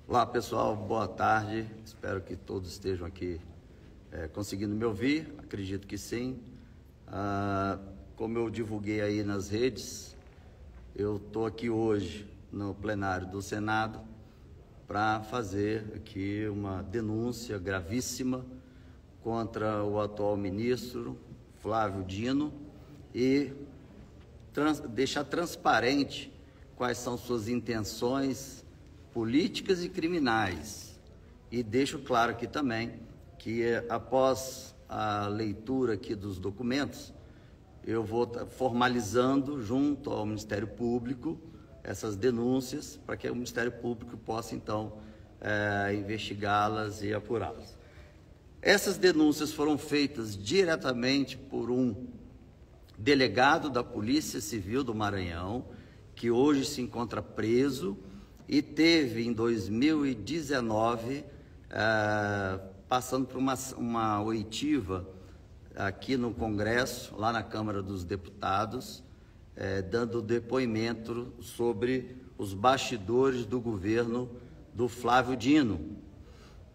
Olá pessoal, boa tarde, espero que todos estejam aqui conseguindo me ouvir, acredito que sim. Como eu divulguei aí nas redes, eu estou aqui hoje no plenário do Senado para fazer aqui uma denúncia gravíssima contra o atual ministro Flávio Dino e deixar transparente quais são suas intenções políticas e criminais. E deixo claro aqui também que, após a leitura aqui dos documentos, eu vou estar formalizando junto ao Ministério Público essas denúncias para que o Ministério Público possa, então, investigá-las e apurá-las. Essas denúncias foram feitas diretamente por um delegado da Polícia Civil do Maranhão, que hoje se encontra preso e teve, em 2019, passando por uma oitiva aqui no Congresso, lá na Câmara dos Deputados, dando depoimento sobre os bastidores do governo do Flávio Dino.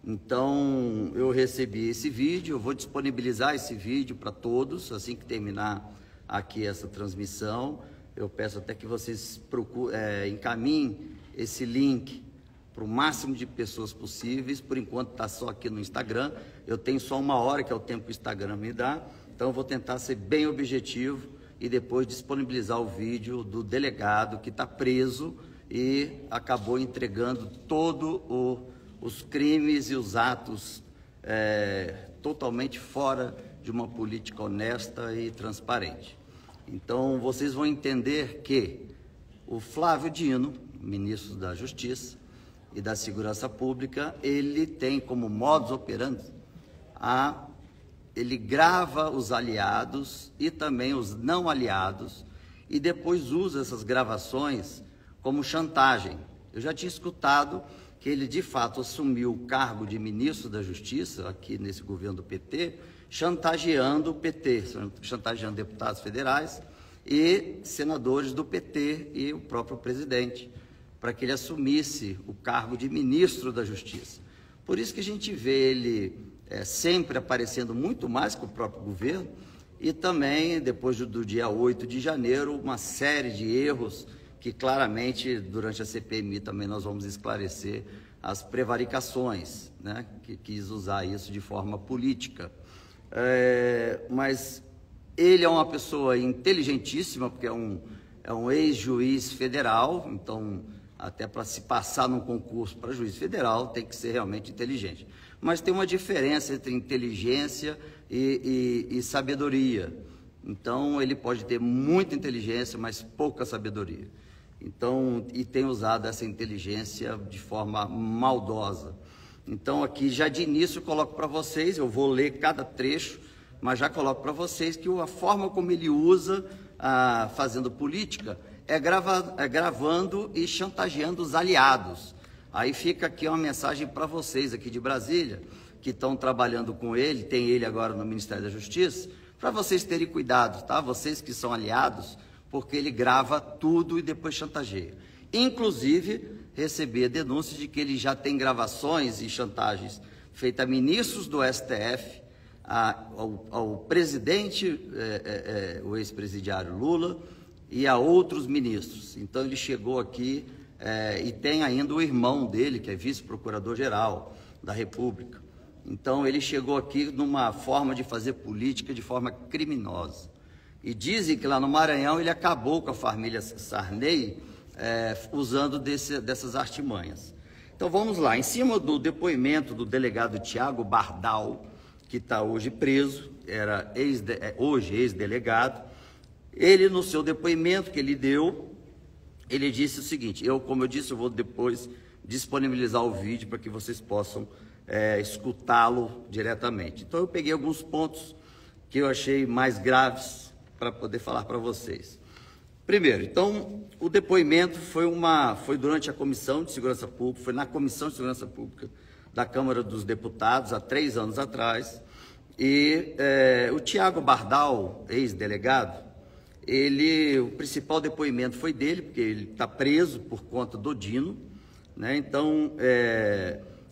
Então, eu recebi esse vídeo, eu vou disponibilizar esse vídeo para todos, assim que terminar aqui essa transmissão. Eu peço até que vocês encaminhem esse link para o máximo de pessoas possíveis. Por enquanto está só aqui no Instagram, eu tenho só 1 hora, que é o tempo que o Instagram me dá, então eu vou tentar ser bem objetivo e depois disponibilizar o vídeo do delegado que está preso e acabou entregando todos os crimes e os atos totalmente fora de uma política honesta e transparente. Então, vocês vão entender que o Flávio Dino, ministro da Justiça e da Segurança Pública, ele tem como modus operandi ele grava os aliados e também os não aliados e depois usa essas gravações como chantagem. Eu já tinha escutado que ele, de fato, assumiu o cargo de ministro da Justiça, aqui nesse governo do PT, chantageando o PT, chantageando deputados federais e senadores do PT e o próprio presidente, para que ele assumisse o cargo de ministro da Justiça. Por isso que a gente vê ele sempre aparecendo muito mais que o próprio governo e também, depois do dia 8 de janeiro, uma série de erros que claramente, durante a CPMI, também nós vamos esclarecer as prevaricações, né, que quis usar isso de forma política. Mas ele é uma pessoa inteligentíssima, porque é um ex-juiz federal, então, até para se passar num concurso para juiz federal, tem que ser realmente inteligente. Mas tem uma diferença entre inteligência e sabedoria. Então, ele pode ter muita inteligência, mas pouca sabedoria. Então, e tem usado essa inteligência de forma maldosa. Então, aqui, já de início, eu coloco para vocês, eu vou ler cada trecho, mas já coloco para vocês que a forma como ele usa, fazendo política, é gravando e chantageando os aliados. Aí fica aqui uma mensagem para vocês aqui de Brasília, que estão trabalhando com ele, tem ele agora no Ministério da Justiça, para vocês terem cuidado, tá? Vocês que são aliados, porque ele grava tudo e depois chantageia. Inclusive, recebi a denúncia de que ele já tem gravações e chantagens feitas a ministros do STF, ao presidente, o ex-presidiário Lula, e a outros ministros. Então, ele chegou aqui e tem ainda o irmão dele, que é vice-procurador-geral da República. Então, ele chegou aqui numa forma de fazer política de forma criminosa. E dizem que lá no Maranhão ele acabou com a família Sarney usando dessas artimanhas. Então vamos lá, em cima do depoimento do delegado Tiago Bardal, que está hoje preso, hoje ex-delegado, ele no seu depoimento que ele deu, ele disse o seguinte, como eu disse, eu vou depois disponibilizar o vídeo para que vocês possam escutá-lo diretamente. Então eu peguei alguns pontos que eu achei mais graves para poder falar para vocês. Primeiro, então, o depoimento foi durante a Comissão de Segurança Pública, foi na Comissão de Segurança Pública da Câmara dos Deputados, há 3 anos atrás, e o Tiago Bardal, ex-delegado, o principal depoimento foi dele, porque ele está preso por conta do Dino, né? Então,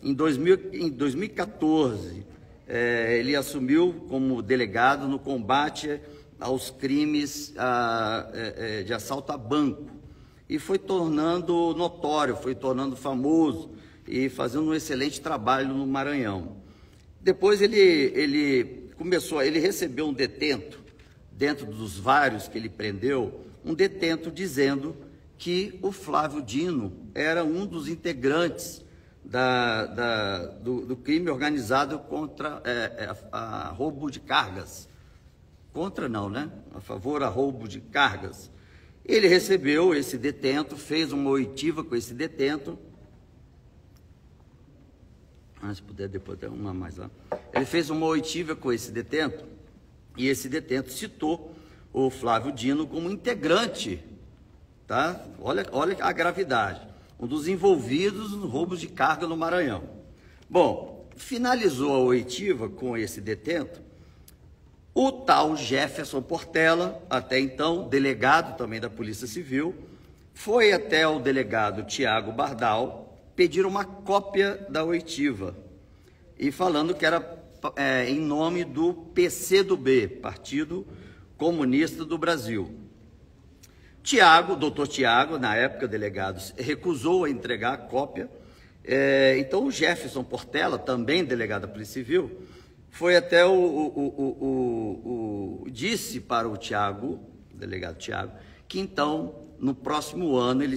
em 2014, ele assumiu como delegado no combate aos crimes de assalto a banco e foi tornando notório, foi tornando famoso e fazendo um excelente trabalho no Maranhão. Depois ele recebeu um detento, dentro dos vários que ele prendeu, um detento dizendo que o Flávio Dino era um dos integrantes do crime organizado contra a roubo de cargas. Contra não, né? A favor a roubo de cargas. Ele recebeu esse detento, fez uma oitiva com esse detento. Se puder, depois tem uma mais lá. Ele fez uma oitiva com esse detento, e esse detento citou o Flávio Dino como integrante, tá? Olha a gravidade. Um dos envolvidos no roubo de carga no Maranhão. Bom, finalizou a oitiva com esse detento o tal Jefferson Portela, até então delegado também da Polícia Civil, foi até o delegado Tiago Bardal pedir uma cópia da oitiva, e falando que era em nome do PCdoB, Partido Comunista do Brasil. Doutor Tiago, na época delegado, recusou a entregar a cópia. Então o Jefferson Portela, também delegado da Polícia Civil, foi até disse para o Tiago, delegado Tiago, que então no próximo ano ele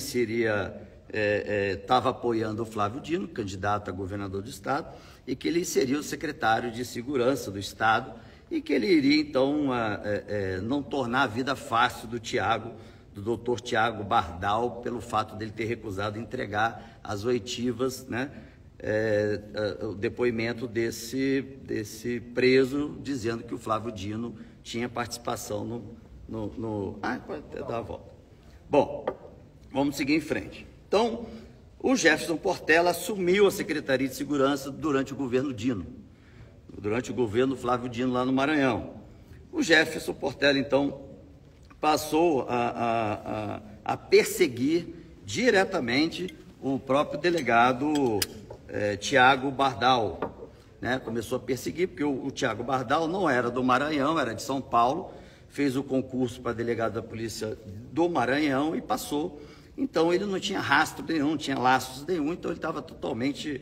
estava apoiando o Flávio Dino, candidato a governador do estado, e que ele seria o secretário de Segurança do estado, e que ele iria então não tornar a vida fácil do doutor Tiago Bardal, pelo fato dele ter recusado entregar as oitivas, né, o depoimento desse preso, dizendo que o Flávio Dino tinha participação pode até dar a volta. Bom, vamos seguir em frente. Então, o Jefferson Portela assumiu a Secretaria de Segurança durante o governo Dino, durante o governo Flávio Dino lá no Maranhão. O Jefferson Portela, então, passou a perseguir diretamente o próprio delegado Tiago Bardal, né? Começou a perseguir, porque o Tiago Bardal não era do Maranhão, era de São Paulo, fez o concurso para delegado da Polícia do Maranhão e passou. Então ele não tinha rastro nenhum, não tinha laços nenhum, então ele estava totalmente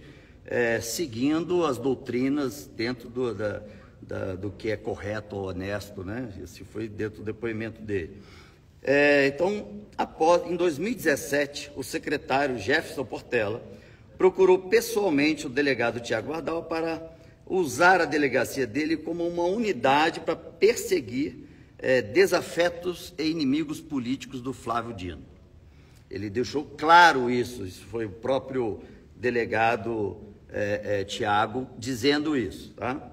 seguindo as doutrinas dentro do que é correto ou honesto, né? Esse foi dentro do depoimento dele. Então, em 2017, o secretário Jefferson Portela procurou pessoalmente o delegado Tiago Bardal para usar a delegacia dele como uma unidade para perseguir desafetos e inimigos políticos do Flávio Dino. Ele deixou claro isso foi o próprio delegado Tiago dizendo isso, tá?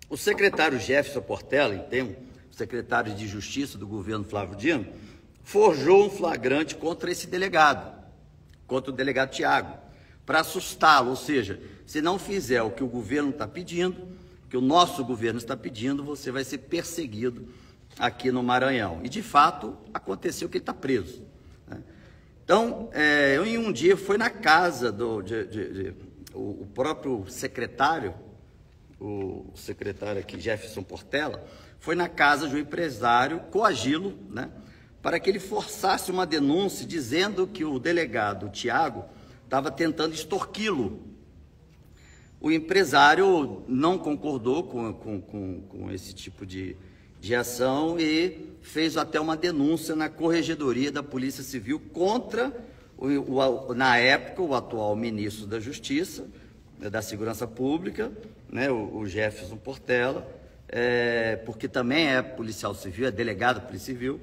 O secretário Jefferson Portela, então, secretário de Justiça do governo Flávio Dino, forjou um flagrante contra esse delegado, contra o delegado Tiago, para assustá-lo, ou seja, se não fizer o que o governo está pedindo, que o nosso governo está pedindo, você vai ser perseguido aqui no Maranhão. E, de fato, aconteceu que ele está preso, né? Então, em um dia, foi na casa o próprio secretário, o secretário aqui, Jefferson Portela, foi na casa de um empresário coagi-lo, né, para que ele forçasse uma denúncia dizendo que o delegado Tiago estava tentando extorquí-lo. O empresário não concordou com esse tipo de ação e fez até uma denúncia na Corregedoria da Polícia Civil contra, na época, o atual ministro da Justiça, da Segurança Pública, né, o Jefferson Portela, porque também é policial civil, é delegado da Polícia Civil.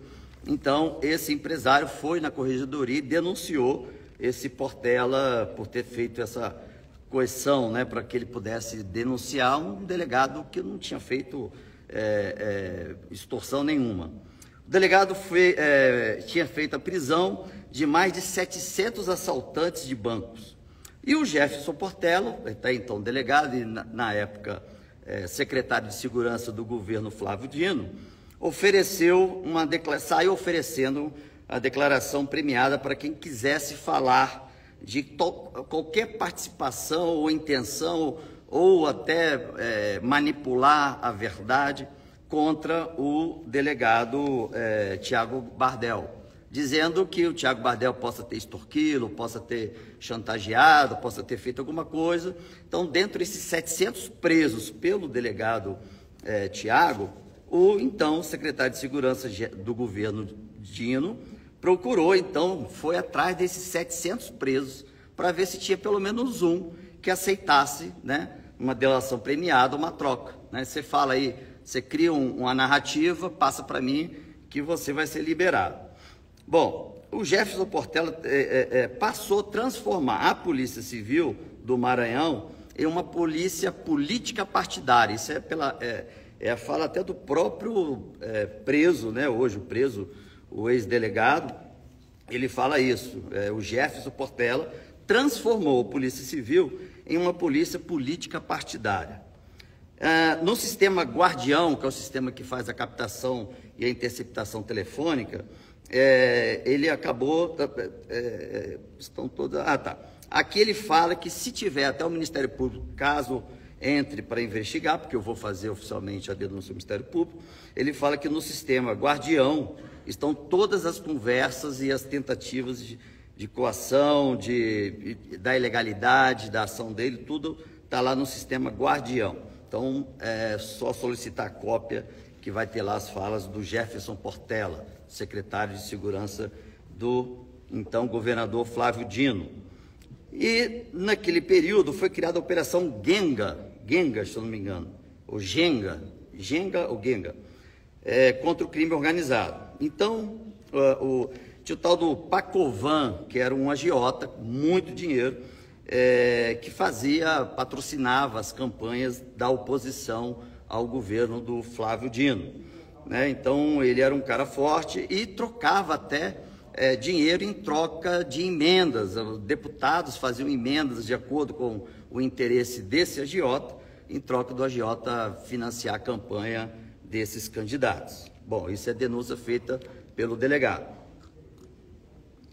Então, esse empresário foi na Corregedoria e denunciou esse Portela por ter feito essa coerção, né, para que ele pudesse denunciar um delegado que não tinha feito extorsão nenhuma. O delegado tinha feito a prisão de mais de 700 assaltantes de bancos. E o Jefferson Portela, até então delegado e na época secretário de Segurança do governo Flávio Dino, saiu oferecendo a declaração premiada para quem quisesse falar de qualquer participação ou intenção ou até manipular a verdade contra o delegado Tiago Bardel, dizendo que o Tiago Bardel possa ter extorquido, possa ter chantageado, possa ter feito alguma coisa. Então, dentro desses 700 presos pelo delegado Tiago, o então secretário de Segurança do governo Dino procurou, então, foi atrás desses 700 presos para ver se tinha pelo menos um que aceitasse, né, uma delação premiada, uma troca, né? Você fala aí, você cria uma narrativa, passa para mim que você vai ser liberado. Bom, o Jefferson Portela passou a transformar a Polícia Civil do Maranhão em uma polícia política partidária. Isso é a fala até do próprio preso, né? Hoje o preso, o ex-delegado, ele fala isso. O Jefferson Portela transformou a Polícia Civil em uma polícia política partidária. No sistema Guardião, que é o sistema que faz a captação e a interceptação telefônica, ele acabou... estão todas... Aqui ele fala que se tiver até o Ministério Público, caso entre para investigar, porque eu vou fazer oficialmente a denúncia do Ministério Público, ele fala que no sistema Guardião estão todas as conversas e as tentativas de coação, da ilegalidade, da ação dele, tudo está lá no sistema Guardião. Então, é só solicitar a cópia, que vai ter lá as falas do Jefferson Portela, secretário de Segurança do, então, governador Flávio Dino. E, naquele período, foi criada a Operação Genga, se eu não me engano, ou Genga, contra o crime organizado. Então, tinha o tal do Pacovan, que era um agiota, muito dinheiro, que patrocinava as campanhas da oposição ao governo do Flávio Dino, né? Então, ele era um cara forte e trocava até dinheiro em troca de emendas. Os deputados faziam emendas de acordo com o interesse desse agiota, em troca do agiota financiar a campanha desses candidatos. Bom, isso é denúncia feita pelo delegado.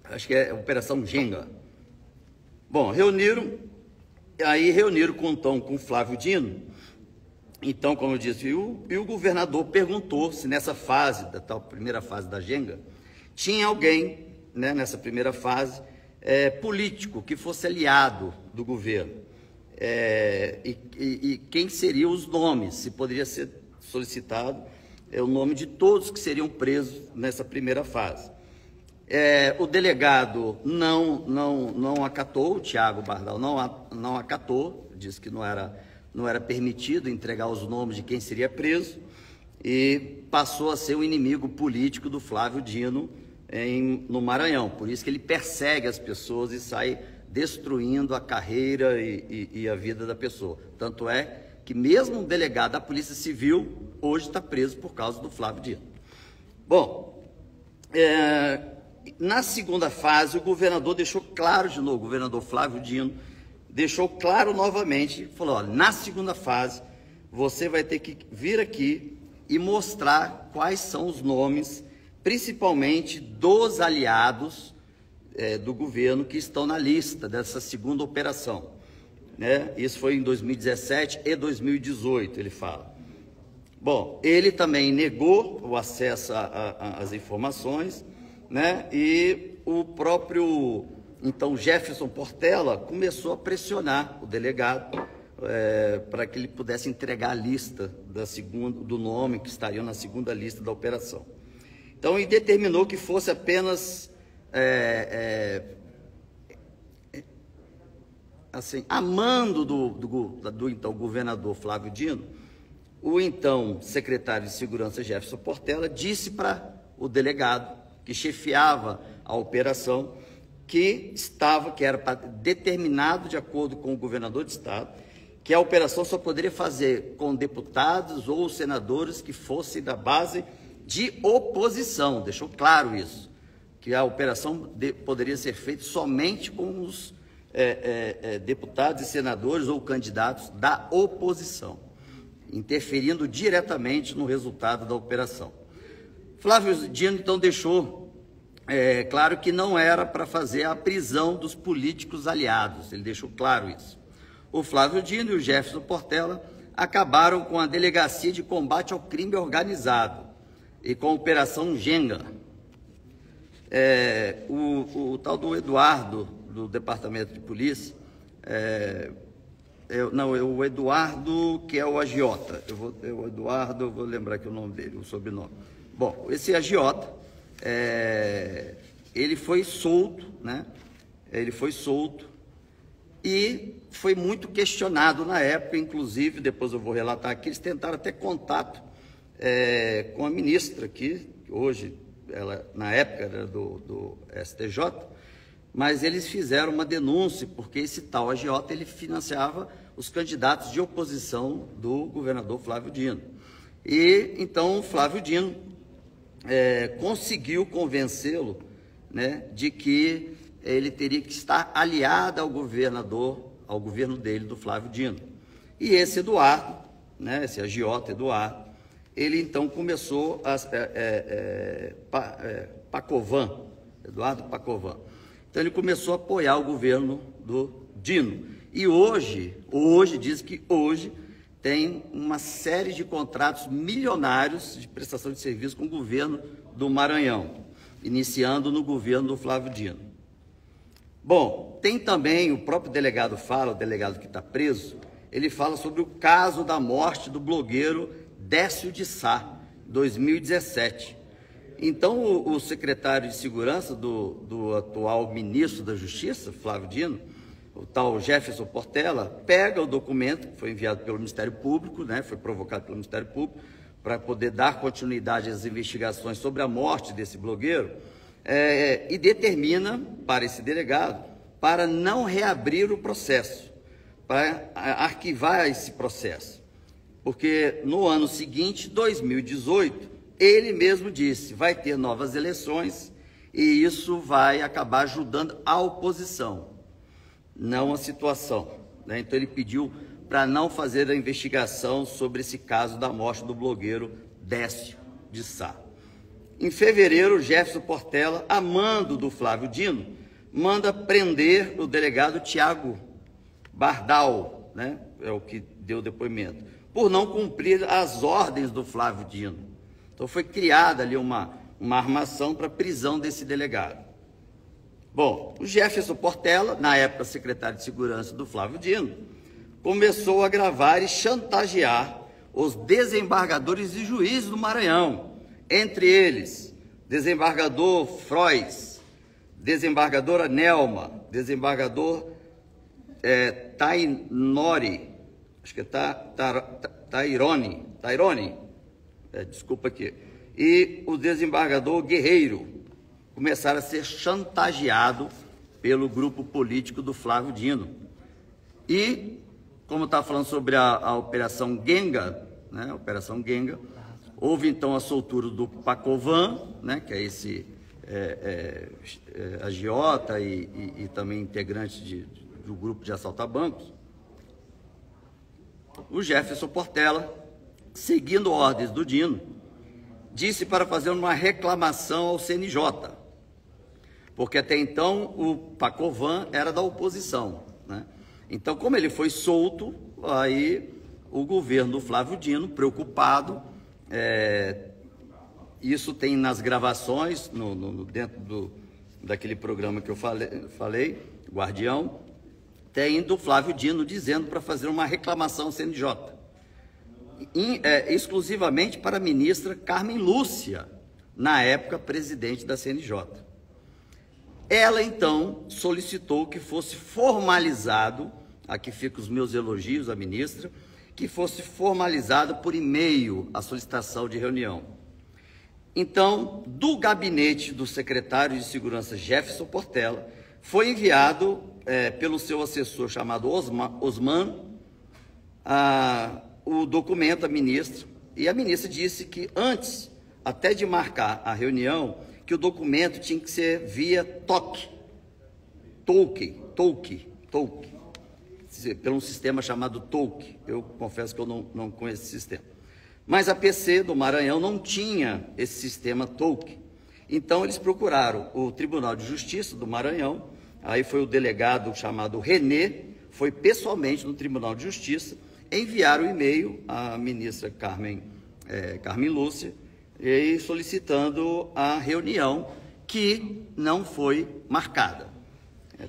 Acho que é Operação Genga. Bom, reuniram com Flávio Dino. Então, como eu disse, e o governador perguntou se nessa fase, da tal primeira fase da Genga, tinha alguém, né, nessa primeira fase, político, que fosse aliado do governo. E quem seriam os nomes, se poderia ser solicitado o nome de todos que seriam presos nessa primeira fase. O delegado não acatou, o Tiago Bardel não acatou, disse que não era permitido entregar os nomes de quem seria preso, e passou a ser o inimigo político do Flávio Dino no Maranhão. Por isso que ele persegue as pessoas e sai destruindo a carreira e a vida da pessoa. Tanto é que mesmo um delegado da Polícia Civil hoje está preso por causa do Flávio Dino. Bom, na segunda fase, o governador deixou claro de novo, o governador Flávio Dino deixou claro novamente, falou: olha, na segunda fase, você vai ter que vir aqui e mostrar quais são os nomes, principalmente dos aliados do governo que estão na lista dessa segunda operação, né? Isso foi em 2017 e 2018, ele fala. Bom, ele também negou o acesso às informações, né? E o próprio, então, Jefferson Portela começou a pressionar o delegado para que ele pudesse entregar a lista do nome que estariam na segunda lista da operação. Então, ele determinou que fosse apenas, assim, a mando do então governador Flávio Dino, o então secretário de Segurança Jefferson Portela disse para o delegado que chefiava a operação que era determinado de acordo com o governador de estado, que a operação só poderia fazer com deputados ou senadores que fossem da base de oposição. Deixou claro isso, que a operação poderia ser feita somente com os deputados e senadores ou candidatos da oposição, interferindo diretamente no resultado da operação. Flávio Dino, então, deixou É claro que não era para fazer a prisão dos políticos aliados, ele deixou claro isso. O Flávio Dino e o Jefferson Portela acabaram com a Delegacia de Combate ao Crime Organizado e com a Operação Genga. O tal do Eduardo, do Departamento de Polícia, o Eduardo, que é o agiota, o Eduardo, eu vou lembrar aqui o nome dele, o sobrenome. Bom, esse agiota, ele foi solto, né? Ele foi solto e foi muito questionado na época, inclusive, depois eu vou relatar aqui, eles tentaram até contato com a ministra aqui, hoje, ela na época era do STJ, mas eles fizeram uma denúncia, porque esse tal agiota, ele financiava os candidatos de oposição do governador Flávio Dino. E, então, o Flávio Dino conseguiu convencê-lo, né, de que ele teria que estar aliado ao governador, ao governo dele, do Flávio Dino. E esse Eduardo, né, esse agiota Eduardo, ele então começou Pacovan, Eduardo Pacovan. Então ele começou a apoiar o governo do Dino. E hoje diz que hoje tem uma série de contratos milionários de prestação de serviço com o governo do Maranhão, iniciando no governo do Flávio Dino. Bom, tem também, o próprio delegado fala, o delegado que está preso, ele fala sobre o caso da morte do blogueiro Décio de Sá, 2017. Então, o secretário de Segurança do atual ministro da Justiça, Flávio Dino, o tal Jefferson Portela, pega o documento que foi enviado pelo Ministério Público, né, foi provocado pelo Ministério Público, para poder dar continuidade às investigações sobre a morte desse blogueiro, e determina para esse delegado para não reabrir o processo, para arquivar esse processo. Porque no ano seguinte, 2018, ele mesmo disse, vai ter novas eleições e isso vai acabar ajudando a oposição, não a situação, né? Então ele pediu para não fazer a investigação sobre esse caso da morte do blogueiro Décio de Sá. Em fevereiro, Jefferson Portela, a mando do Flávio Dino, manda prender o delegado Tiago Bardal, né? É o que deu depoimento, por não cumprir as ordens do Flávio Dino. Então foi criada ali uma armação para a prisão desse delegado. Bom, o Jefferson Portela, na época secretário de Segurança do Flávio Dino, começou a gravar e chantagear os desembargadores e juízes do Maranhão, entre eles, desembargador Frois, desembargadora Nelma, desembargador Tainori, acho que é Tairone, desculpa aqui, e o desembargador Guerreiro começaram a ser chantageados pelo grupo político do Flávio Dino. E, como estava falando sobre a Operação Genga, né, a Operação Genga, houve então a soltura do Pacovan, né, que é esse agiota e também integrante do grupo de assalto a bancos. O Jefferson Portela, seguindo ordens do Dino, disse para fazer uma reclamação ao CNJ, porque até então o Pacovan era da oposição, né? Então, como ele foi solto, aí o governo do Flávio Dino, preocupado, isso tem nas gravações, dentro daquele programa que eu falei, Guardião, tem do Flávio Dino dizendo para fazer uma reclamação ao CNJ, exclusivamente para a ministra Carmen Lúcia, na época presidente da CNJ. Ela, então, solicitou que fosse formalizado, aqui ficam os meus elogios à ministra, que fosse formalizado por e-mail a solicitação de reunião. Então, do gabinete do secretário de Segurança Jefferson Portela, foi enviado pelo seu assessor chamado Osman, o documento à ministra, e a ministra disse que antes, até de marcar a reunião, que o documento tinha que ser via TOC, pelo um sistema chamado TOC. Eu confesso que eu não conheço esse sistema. Mas a PC do Maranhão não tinha esse sistema TOC. Então, eles procuraram o Tribunal de Justiça do Maranhão, aí foi o delegado chamado Renê, foi pessoalmente no Tribunal de Justiça, enviaram um e-mail à ministra Carmen Lúcia, e solicitando a reunião que não foi marcada.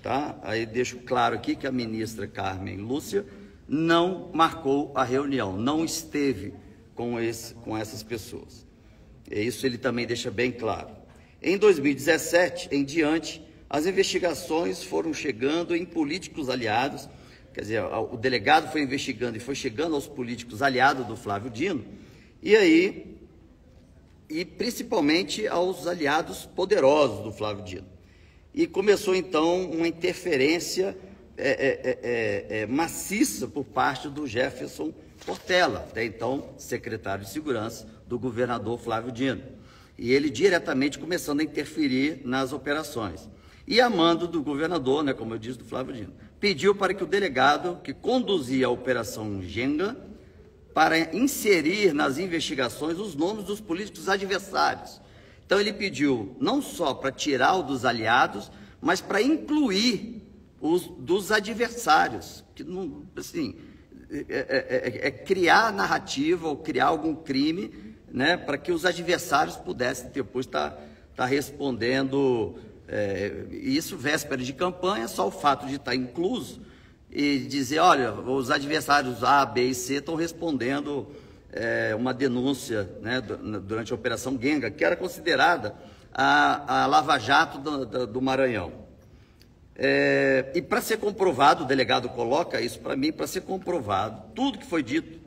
Tá? Aí deixo claro aqui que a ministra Carmen Lúcia não marcou a reunião, não esteve com essas pessoas. Isso ele também deixa bem claro. Em 2017 em diante, as investigações foram chegando em políticos aliados, quer dizer, o delegado foi investigando e foi chegando aos políticos aliados do Flávio Dino, e principalmente aos aliados poderosos do Flávio Dino. E começou, então, uma interferência maciça por parte do Jefferson Portela, até então secretário de Segurança do governador Flávio Dino. E ele diretamente começando a interferir nas operações. E a mando do governador, né, como eu disse, do Flávio Dino, pediu para que o delegado que conduzia a Operação Genga para inserir nas investigações os nomes dos políticos adversários. Então ele pediu não só para tirar o dos aliados, mas para incluir os dos adversários, que não, assim, criar narrativa ou criar algum crime, né, para que os adversários pudessem depois estar respondendo, isso véspera de campanha, só o fato de estar incluso e dizer, olha, os adversários A, B e C estão respondendo uma denúncia, né, durante a Operação Genga, que era considerada a Lava Jato do Maranhão. E para ser comprovado, o delegado coloca isso para mim, para ser comprovado tudo que foi dito,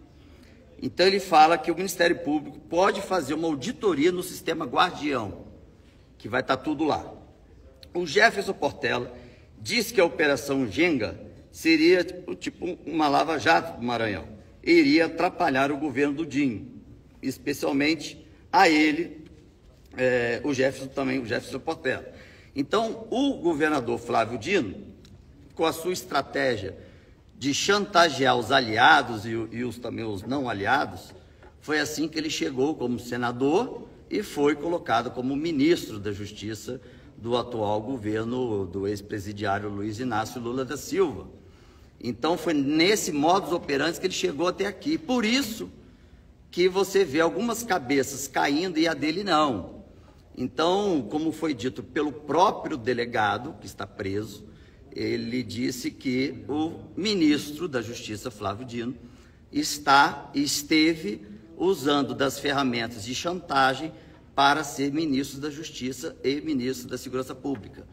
então ele fala que o Ministério Público pode fazer uma auditoria no sistema Guardião, que vai estar tudo lá. O Jefferson Portela disse que a Operação Genga seria tipo uma Lava Jato do Maranhão, iria atrapalhar o governo do Dinho, especialmente a ele, o Jefferson Portela. Então, o governador Flávio Dino, com a sua estratégia de chantagear os aliados e também os não aliados, foi assim que ele chegou como senador e foi colocado como ministro da Justiça do atual governo do ex-presidiário Luiz Inácio Lula da Silva. Então, foi nesse modus operandi que ele chegou até aqui. Por isso que você vê algumas cabeças caindo e a dele não. Então, como foi dito pelo próprio delegado, que está preso, ele disse que o ministro da Justiça, Flávio Dino, esteve usando das ferramentas de chantagem para ser ministro da Justiça e ministro da Segurança Pública,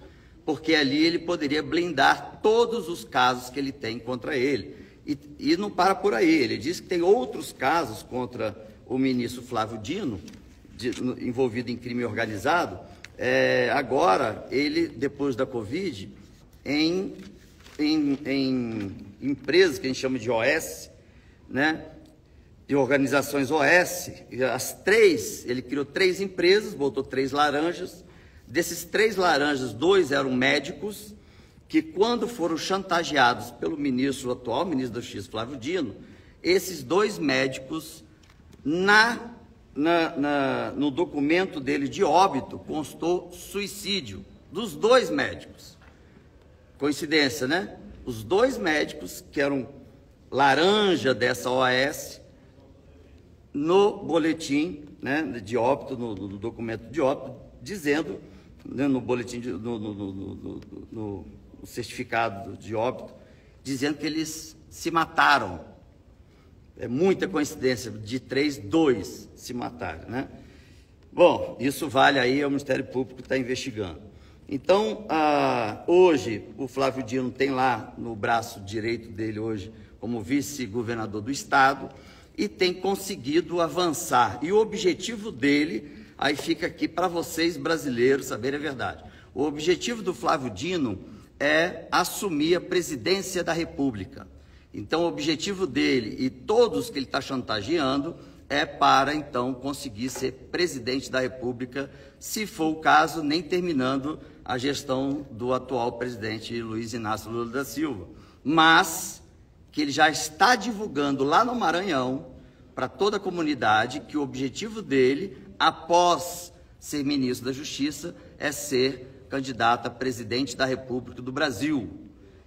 porque ali ele poderia blindar todos os casos que ele tem contra ele. E não para por aí, ele diz que tem outros casos contra o ministro Flávio Dino, envolvido em crime organizado. Agora, ele, depois da Covid, em empresas que a gente chama de OS, né, de organizações OS, ele criou 3 empresas, botou 3 laranjas. Desses 3 laranjas, 2 eram médicos, que quando foram chantageados pelo atual ministro da Justiça, Flávio Dino, esses 2 médicos, no documento dele de óbito, constou suicídio dos 2 médicos. Coincidência, né? Os 2 médicos, que eram laranja dessa OAS, no boletim, né, de óbito, no documento de óbito, dizendo, né, no boletim, no certificado de óbito, dizendo que eles se mataram. É muita coincidência, de 3, 2 se mataram, né? Bom, isso vale aí ao Ministério Público que está investigando. Então, hoje, o Flávio Dino tem lá no braço direito dele hoje como vice-governador do Estado e tem conseguido avançar. E o objetivo dele, aí fica aqui para vocês brasileiros saberem a verdade, o objetivo do Flávio Dino é assumir a presidência da República. Então, o objetivo dele e todos que ele está chantageando é para, então, conseguir ser presidente da República, se for o caso, nem terminando a gestão do atual presidente Luiz Inácio Lula da Silva. Mas que ele já está divulgando lá no Maranhão, para toda a comunidade, que o objetivo dele, após ser ministro da Justiça é ser candidato a presidente da República do Brasil.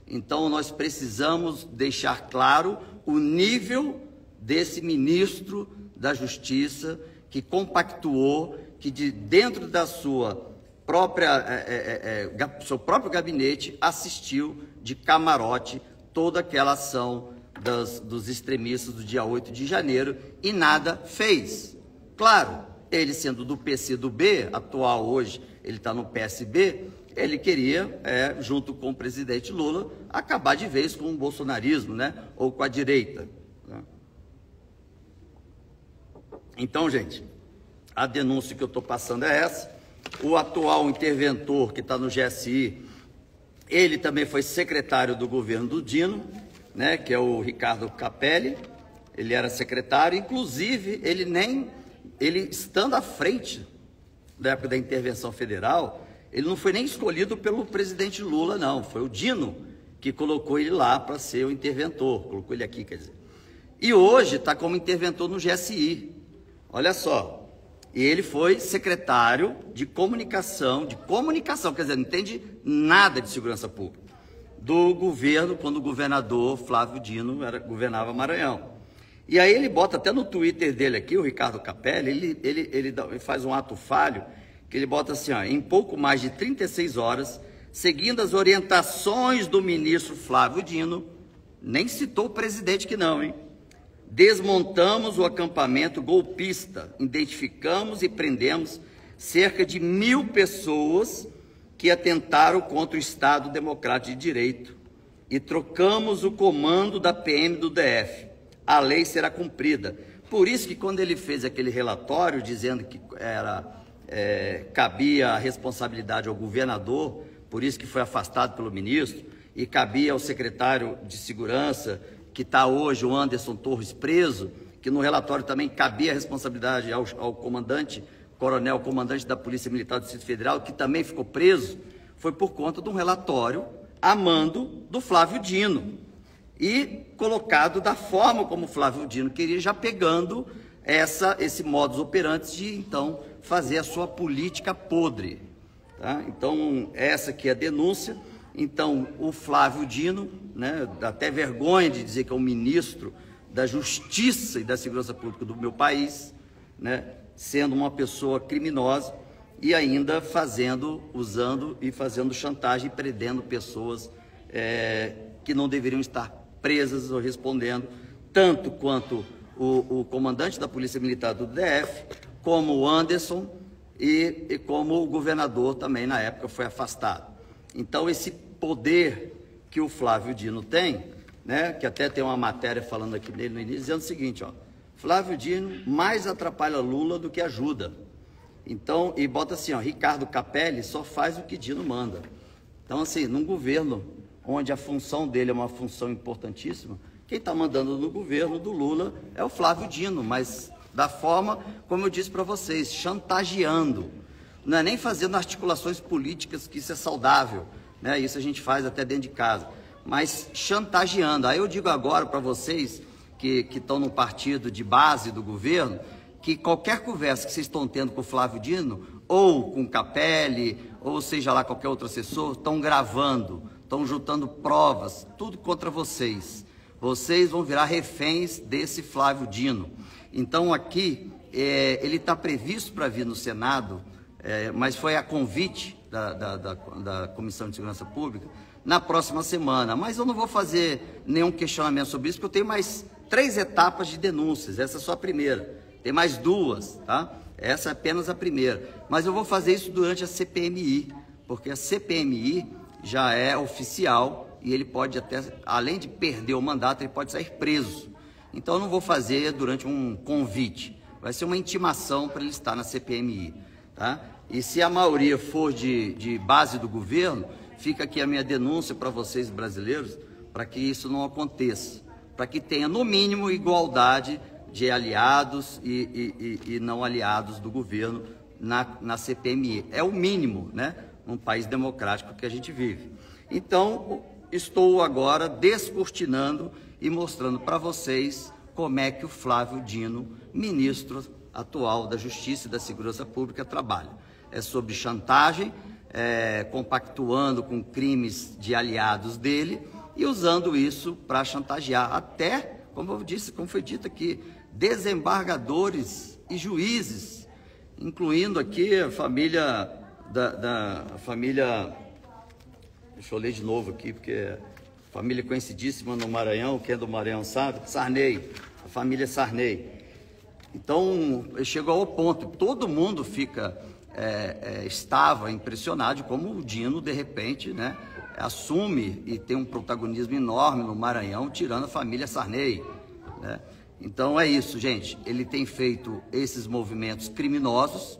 Então, nós precisamos deixar claro o nível desse ministro da Justiça que compactuou, que dentro da sua seu próprio gabinete assistiu de camarote toda aquela ação dos extremistas do dia 8 de janeiro e nada fez. Claro, ele sendo do PCdoB, atual hoje, ele está no PSB, ele queria, junto com o presidente Lula, acabar de vez com o bolsonarismo, né? Ou com a direita. Né? Então, gente, a denúncia que eu estou passando é essa. O atual interventor que está no GSI, ele também foi secretário do governo do Dino, né? Que é o Ricardo Capelli. Ele era secretário, inclusive, ele estando à frente da época da intervenção federal, ele não foi nem escolhido pelo presidente Lula, não. Foi o Dino que colocou ele lá para ser o interventor. Colocou ele aqui, quer dizer. E hoje está como interventor no GSI. Olha só. E ele foi secretário de comunicação, quer dizer, não entende nada de segurança pública, do governo, quando o governador Flávio Dino governava Maranhão. E aí ele bota até no Twitter dele aqui, o Ricardo Capelli, ele faz um ato falho, que ele bota assim, ó, em pouco mais de 36 horas, seguindo as orientações do ministro Flávio Dino, nem citou o presidente que não, hein? Desmontamos o acampamento golpista, identificamos e prendemos cerca de 1.000 pessoas que atentaram contra o Estado Democrático de Direito e trocamos o comando da PM do DF. A lei será cumprida. Por isso que quando ele fez aquele relatório dizendo que cabia a responsabilidade ao governador, por isso que foi afastado pelo ministro, e cabia ao secretário de Segurança, que está hoje o Anderson Torres preso, que no relatório também cabia a responsabilidade ao comandante, coronel comandante da Polícia Militar do Distrito Federal, que também ficou preso, foi por conta de um relatório a mando do Flávio Dino e colocado da forma como o Flávio Dino queria, já pegando esse modus operandi de, então, fazer a sua política podre. Tá? Então, essa aqui é a denúncia. Então, o Flávio Dino, né, dá até vergonha de dizer que é o ministro da Justiça e da Segurança Pública do meu país, né, sendo uma pessoa criminosa e ainda usando e fazendo chantagem e prendendo pessoas que não deveriam estar presas ou respondendo, tanto quanto o comandante da Polícia Militar do DF, como o Anderson e como o governador também na época foi afastado. Então, esse poder que o Flávio Dino tem, né, que até tem uma matéria falando aqui dele no início, dizendo o seguinte, ó, Flávio Dino mais atrapalha Lula do que ajuda. Então, e bota assim, ó, Ricardo Capelli só faz o que Dino manda. Então, assim, num governo onde a função dele é uma função importantíssima, quem está mandando no governo do Lula é o Flávio Dino, mas da forma, como eu disse para vocês, chantageando. Não é nem fazendo articulações políticas, que isso é saudável, né? Isso a gente faz até dentro de casa, mas chantageando. Aí eu digo agora para vocês que estão no partido de base do governo, que qualquer conversa que vocês estão tendo com o Flávio Dino, ou com o Capelli, ou seja lá qualquer outro assessor, estão gravando, estão juntando provas, tudo contra vocês. Vocês vão virar reféns desse Flávio Dino. Então aqui, ele está previsto para vir no Senado, mas foi a convite da Comissão de Segurança Pública na próxima semana. Mas eu não vou fazer nenhum questionamento sobre isso, porque eu tenho mais 3 etapas de denúncias. Essa é só a primeira. Tem mais 2, tá? Essa é apenas a primeira. Mas eu vou fazer isso durante a CPMI, porque a CPMI já é oficial e ele pode até, além de perder o mandato, ele pode sair preso. Então eu não vou fazer durante um convite. Vai ser uma intimação para ele estar na CPMI. Tá? E se a maioria for de base do governo, fica aqui a minha denúncia para vocês brasileiros, para que isso não aconteça, para que tenha no mínimo igualdade de aliados e não aliados do governo na CPMI. É o mínimo, né, num país democrático que a gente vive. Então, estou agora descortinando e mostrando para vocês como é que o Flávio Dino, ministro atual da Justiça e da Segurança Pública, trabalha. é sobre chantagem, compactuando com crimes de aliados dele e usando isso para chantagear até, como eu disse, como foi dito aqui, desembargadores e juízes, incluindo aqui a família deixa eu ler de novo aqui, porque é família conhecidíssima no Maranhão, quem é do Maranhão sabe, Sarney, a família Sarney. Então, chegou ao ponto, todo mundo estava impressionado de como o Dino, de repente, né, assume e tem um protagonismo enorme no Maranhão, tirando a família Sarney, né? Então é isso, gente, ele tem feito esses movimentos criminosos,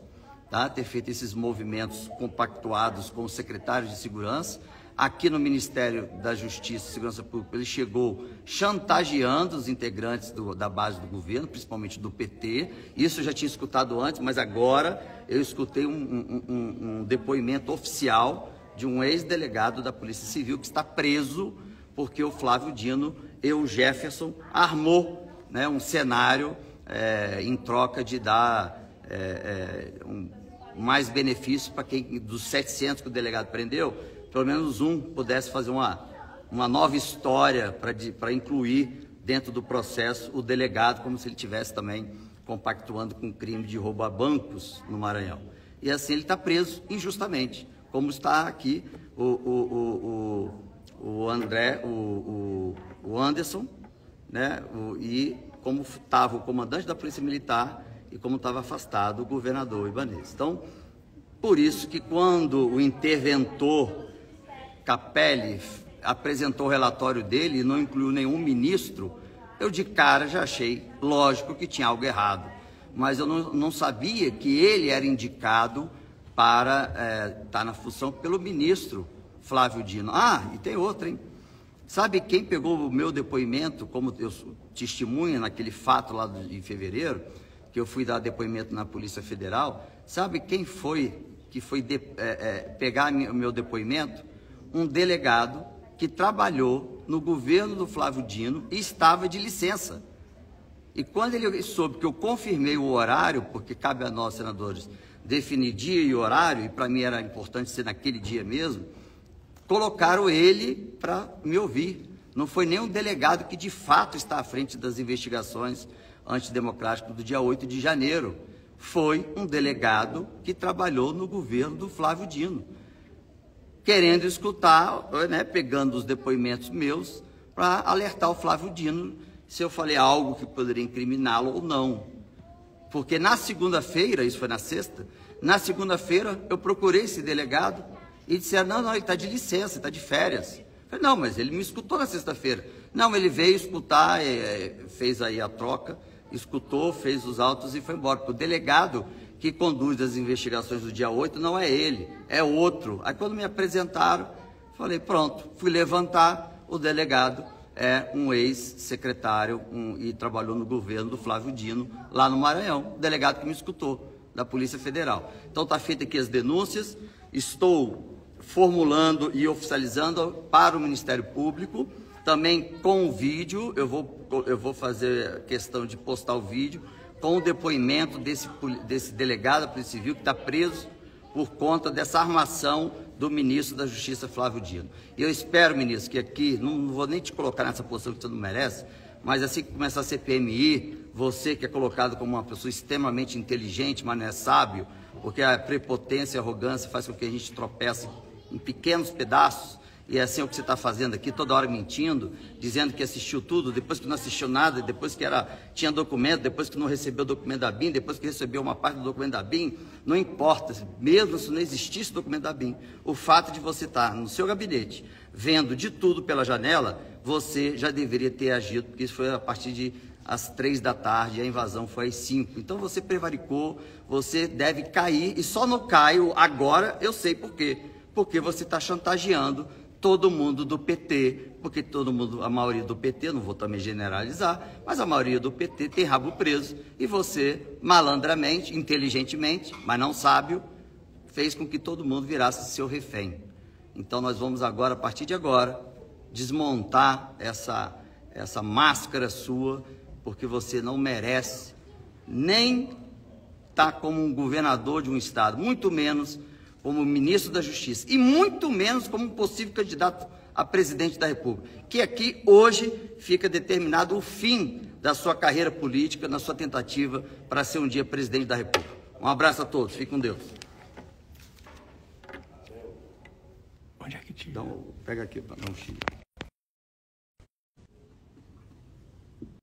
tá? Ter feito esses movimentos compactuados com os secretários de segurança. Aqui no Ministério da Justiça e Segurança Pública, ele chegou chantageando os integrantes da base do governo, principalmente do PT. Isso eu já tinha escutado antes, mas agora eu escutei um depoimento oficial de um ex-delegado da Polícia Civil que está preso porque o Flávio Dino e o Jefferson armou, né, um cenário em troca de dar mais benefício para quem, dos 700 que o delegado prendeu, pelo menos um pudesse fazer uma nova história para incluir dentro do processo o delegado, como se ele tivesse também compactuando com o crime de roubo a bancos no Maranhão. E assim ele está preso injustamente, como está aqui o Anderson, né? E como estava o comandante da Polícia Militar e como estava afastado o governador Ibanez. Então, por isso que quando o interventor Capelli apresentou o relatório dele e não incluiu nenhum ministro, eu de cara já achei lógico que tinha algo errado. Mas eu não sabia que ele era indicado para estar na função pelo ministro Flávio Dino. Ah, e tem outra, hein? Sabe quem pegou o meu depoimento como eu testemunha naquele fato lá de fevereiro, que eu fui dar depoimento na Polícia Federal? Sabe quem foi que foi pegar o meu depoimento? Um delegado que trabalhou no governo do Flávio Dino e estava de licença. E quando ele soube que eu confirmei o horário, porque cabe a nós, senadores, definir dia e horário, e para mim era importante ser naquele dia mesmo, colocaram ele para me ouvir. Não foi nem um delegado que de fato está à frente das investigações antidemocráticas do dia 8 de janeiro. Foi um delegado que trabalhou no governo do Flávio Dino, querendo escutar, né, pegando os depoimentos meus para alertar o Flávio Dino se eu falei algo que poderia incriminá-lo ou não. Porque na segunda-feira, isso foi na sexta, na segunda-feira eu procurei esse delegado e disseram, não, ele está de licença, está de férias. Eu falei, não, mas ele me escutou na sexta-feira. Não, ele veio escutar, fez aí a troca, escutou, fez os autos e foi embora. Porque o delegado que conduz as investigações do dia 8 não é ele, é outro. Aí quando me apresentaram, falei, pronto, fui levantar, o delegado é um ex-secretário e trabalhou no governo do Flávio Dino, lá no Maranhão, o delegado que me escutou, da Polícia Federal. Então está feita aqui as denúncias, estou formulando e oficializando para o Ministério Público, também com o vídeo, eu vou fazer questão de postar o vídeo, com o depoimento desse delegado da Polícia Civil que está preso por conta dessa armação do ministro da Justiça, Flávio Dino. E eu espero, ministro, que aqui, não vou nem te colocar nessa posição que você não merece, mas assim que começar a CPMI, você que é colocado como uma pessoa extremamente inteligente, mas não é sábio, porque a prepotência e a arrogância faz com que a gente tropece em pequenos pedaços, e é assim o que você está fazendo aqui, toda hora mentindo, dizendo que assistiu tudo, depois que não assistiu nada, depois que tinha documento, depois que não recebeu o documento da BIM, depois que recebeu uma parte do documento da BIM, não importa, mesmo se não existisse o documento da BIM, o fato de você estar no seu gabinete, vendo de tudo pela janela, você já deveria ter agido, porque isso foi a partir de às 3 da tarde, a invasão foi às 5. Então você prevaricou, você deve cair, e só não caio agora, eu sei por quê. Porque você está chantageando todo mundo do PT, porque todo mundo, a maioria do PT, não vou também generalizar, mas a maioria do PT tem rabo preso, e você, malandramente, inteligentemente, mas não sábio, fez com que todo mundo virasse seu refém. Então nós vamos agora, a partir de agora, desmontar essa máscara sua, porque você não merece nem está como um governador de um estado, muito menos como ministro da Justiça e muito menos como um possível candidato a presidente da República, que aqui hoje fica determinado o fim da sua carreira política, na sua tentativa para ser um dia presidente da República. Um abraço a todos, fique com Deus. Onde é que tira? Então, pega aqui para dar um xixi.